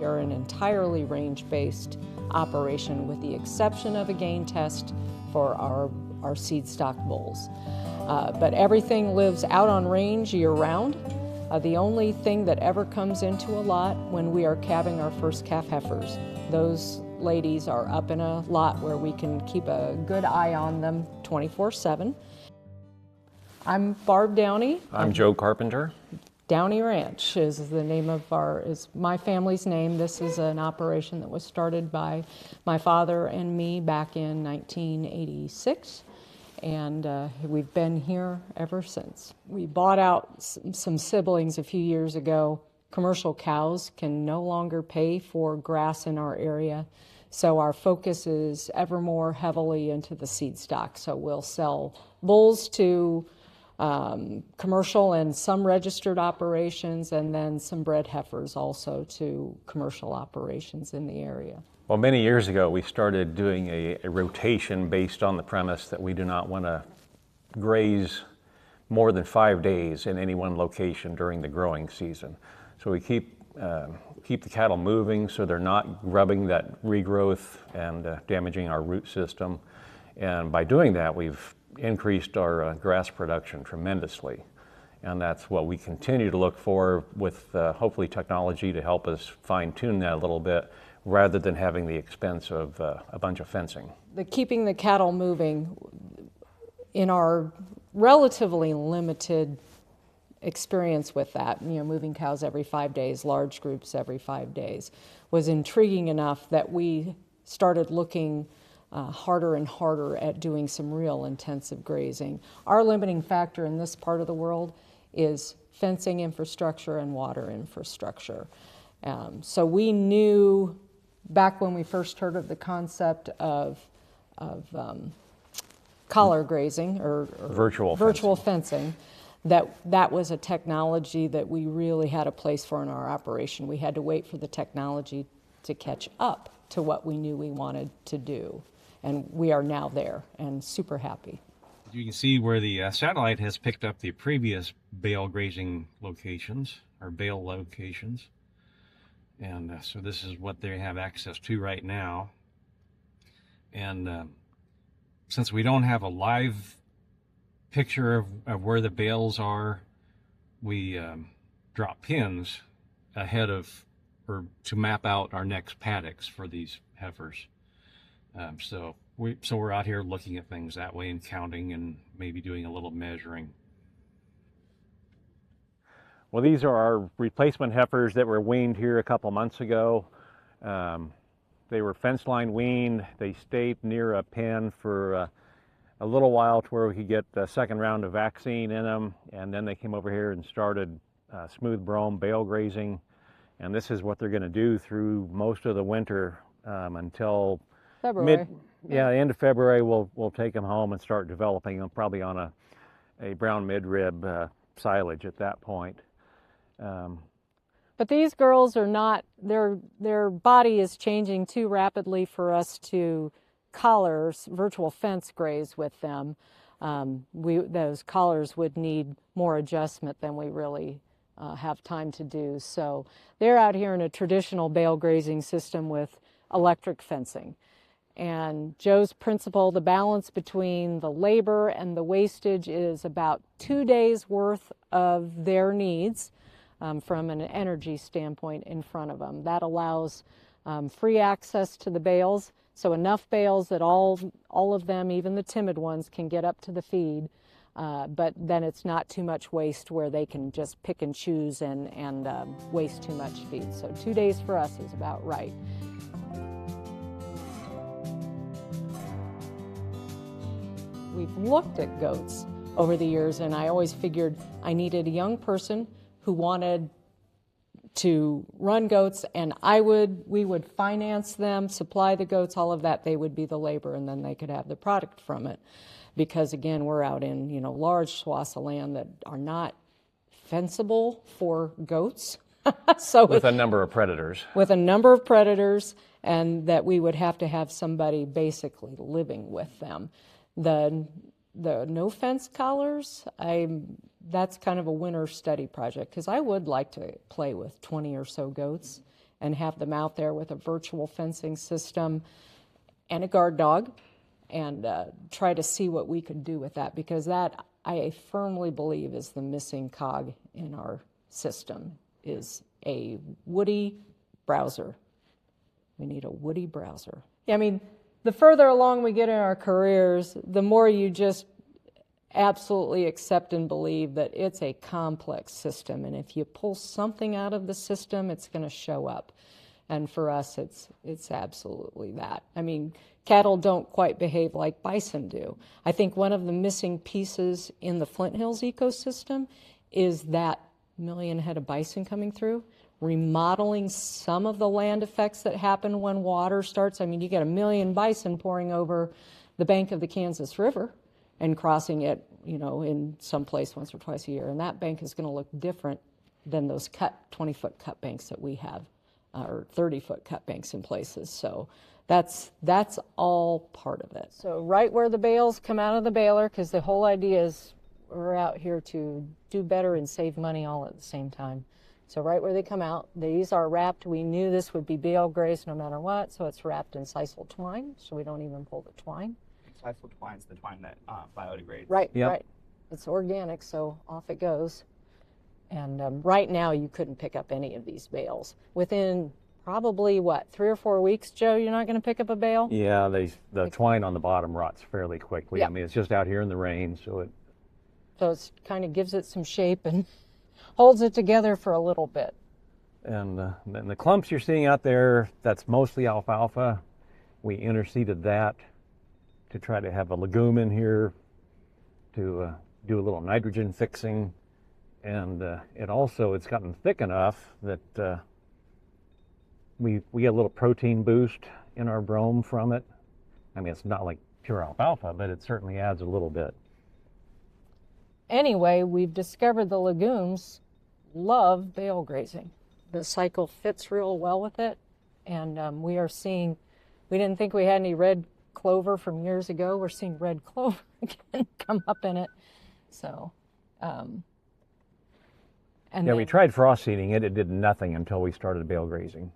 We're an entirely range-based operation with the exception of a gain test for our seed stock bulls. But everything lives out on range year-round. The only thing that ever comes into a lot when we are calving our first calf heifers. Those ladies are up in a lot where we can keep a good eye on them 24/7. I'm Barb Downey. I'm Joe Carpenter. Downey Ranch is the name of is my family's name. This is an operation that was started by my father and me back in 1986. And we've been here ever since. We bought out some siblings a few years ago. Commercial cows can no longer pay for grass in our area, so our focus is ever more heavily into the seed stock. So we'll sell bulls to commercial and some registered operations, and then some bred heifers also to commercial operations in the area. Well, many years ago we started doing a rotation based on the premise that we do not want to graze more than 5 days in any one location during the growing season. So we keep the cattle moving so they're not grubbing that regrowth and damaging our root system. And by doing that, we've increased our grass production tremendously. And that's what we continue to look for with hopefully technology to help us fine-tune that a little bit rather than having the expense of a bunch of fencing. Keeping the cattle moving in our relatively limited experience with that, moving cows every 5 days, large groups every 5 days, was intriguing enough that we started looking harder and harder at doing some real intensive grazing. Our limiting factor in this part of the world is fencing infrastructure and water infrastructure. So we knew back when we first heard of the concept of collar grazing or virtual fencing, that was a technology that we really had a place for in our operation. We had to wait for the technology to catch up to what we knew we wanted to do. And we are now there and super happy. You can see where the satellite has picked up the previous Bale grazing locations, or Bale locations. And so this is what they have access to right now. And since we don't have a live picture of where the bales are, we drop pins ahead of, or to map out our next paddocks for these heifers. So we're out here looking at things that way and counting and maybe doing a little measuring. Well, these are our replacement heifers that were weaned here a couple months ago. They were fence line weaned. They stayed near a pen for a little while to where we could get the second round of vaccine in them, and then they came over here and started smooth brome Bale grazing. And this is what they're going to do through most of the winter until February. End of February. We'll take them home and start developing them, probably on a brown midrib silage at that point. But these girls are not, their body is changing too rapidly for us to collars, virtual fence graze with them. Those collars would need more adjustment than we really have time to do. So they're out here in a traditional Bale grazing system with electric fencing. And Joe's principle, the balance between the labor and the wastage is about 2 days worth of their needs from an energy standpoint in front of them. That allows free access to the bales, so enough bales that all of them, even the timid ones, can get up to the feed, but then it's not too much waste where they can just pick and choose and waste too much feed. So 2 days for us is about right. We've looked at goats over the years, and I always figured I needed a young person who wanted to run goats, and we would finance them, supply the goats, all of that. They would be the labor, and then they could have the product from it. Because again, we're out in large swaths of land that are not fenceable for goats. So with a number of predators. With a number of predators, and that we would have to have somebody basically living with them. The no fence collars, that's kind of a winter study project, because I would like to play with 20 or so goats and have them out there with a virtual fencing system and a guard dog, and try to see what we could do with that, because that, I firmly believe, is the missing cog in our system, is a woody browser. We need a woody browser. I mean, the further along we get in our careers, the more you just absolutely accept and believe that it's a complex system, and if you pull something out of the system, it's going to show up. And for us, it's absolutely that. I mean, cattle don't quite behave like bison do. I think one of the missing pieces in the Flint Hills ecosystem is that million head of bison coming through, remodeling some of the land effects that happen when water starts. I mean, you get a million bison pouring over the bank of the Kansas River and crossing it, you know, in some place once or twice a year. And that bank is going to look different than those 20-foot cut banks that we have, or 30-foot cut banks in places. So that's all part of it. So right where the bales come out of the baler, because the whole idea is we're out here to do better and save money all at the same time. So right where they come out, these are wrapped. We knew this would be bale grazed no matter what, so it's wrapped in sisal twine, so we don't even pull the twine. Sisal twine's the twine that biodegrades. Right, Yep. right. It's organic, so off it goes. And right now, you couldn't pick up any of these bales. Within probably, what, 3 or 4 weeks, Joe, you're not going to pick up a bale? Yeah, the twine on the bottom rots fairly quickly. Yeah. I mean, it's just out here in the rain, so it... So it kind of gives it some shape and holds it together for a little bit. And then the clumps you're seeing out there, that's mostly alfalfa. We interseeded that to try to have a legume in here to do a little nitrogen fixing. And it's gotten thick enough that we get a little protein boost in our brome from it. I mean, it's not like pure alfalfa, but it certainly adds a little bit. Anyway, we've discovered the legumes love bale grazing. The cycle fits real well with it, and we didn't think we had any red clover from years ago. We're seeing red clover again come up in it. So, We tried frost seeding it. It did nothing until we started bale grazing.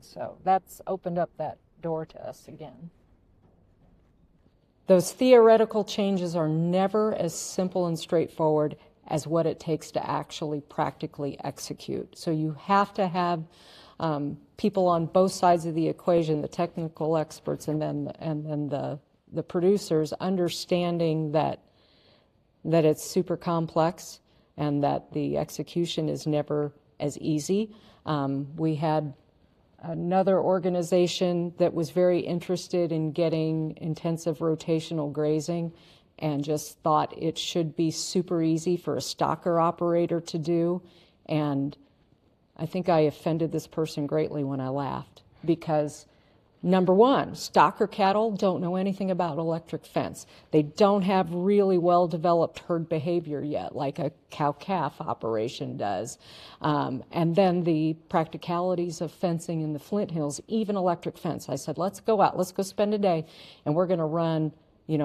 So that's opened up that door to us again. Those theoretical changes are never as simple and straightforward as what it takes to actually practically execute. So you have to have people on both sides of the equation, the technical experts and then the producers, understanding that it's super complex and that the execution is never as easy. We had another organization that was very interested in getting intensive rotational grazing and just thought it should be super easy for a stocker operator to do. And I think I offended this person greatly when I laughed, because number one, stocker cattle don't know anything about electric fence. They don't have really well-developed herd behavior yet, like a cow-calf operation does. And then the practicalities of fencing in the Flint Hills, even electric fence. I said, let's go out, let's go spend a day, and we're going to run,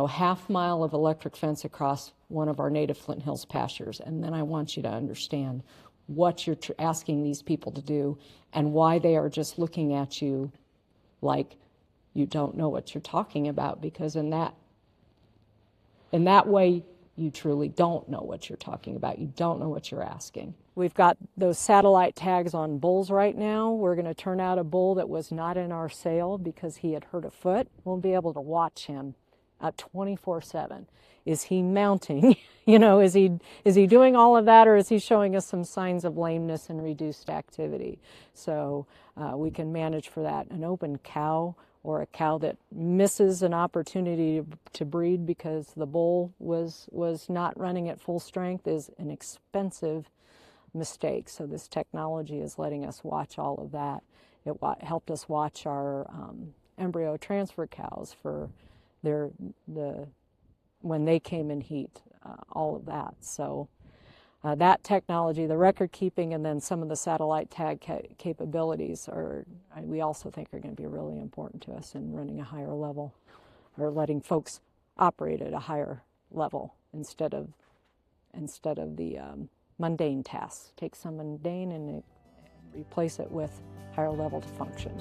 half mile of electric fence across one of our native Flint Hills pastures. And then I want you to understand what you're asking these people to do and why they are just looking at you like you don't know what you're talking about, because in that way, you truly don't know what you're talking about. You don't know what you're asking. We've got those satellite tags on bulls right now. We're going to turn out a bull that was not in our sale because he had hurt a foot. We'll be able to watch him 24/7. Is he mounting? Is he doing all of that, or is he showing us some signs of lameness and reduced activity? So we can manage for that. An open cow or a cow that misses an opportunity to breed because the bull was not running at full strength is an expensive mistake. So this technology is letting us watch all of that. It helped us watch our embryo transfer cows for when they came in heat, all of that. So that technology, the record keeping, and then some of the satellite tag capabilities we also think are going to be really important to us in running a higher level, or letting folks operate at a higher level instead of the mundane tasks. Take some mundane and replace it with higher level to function.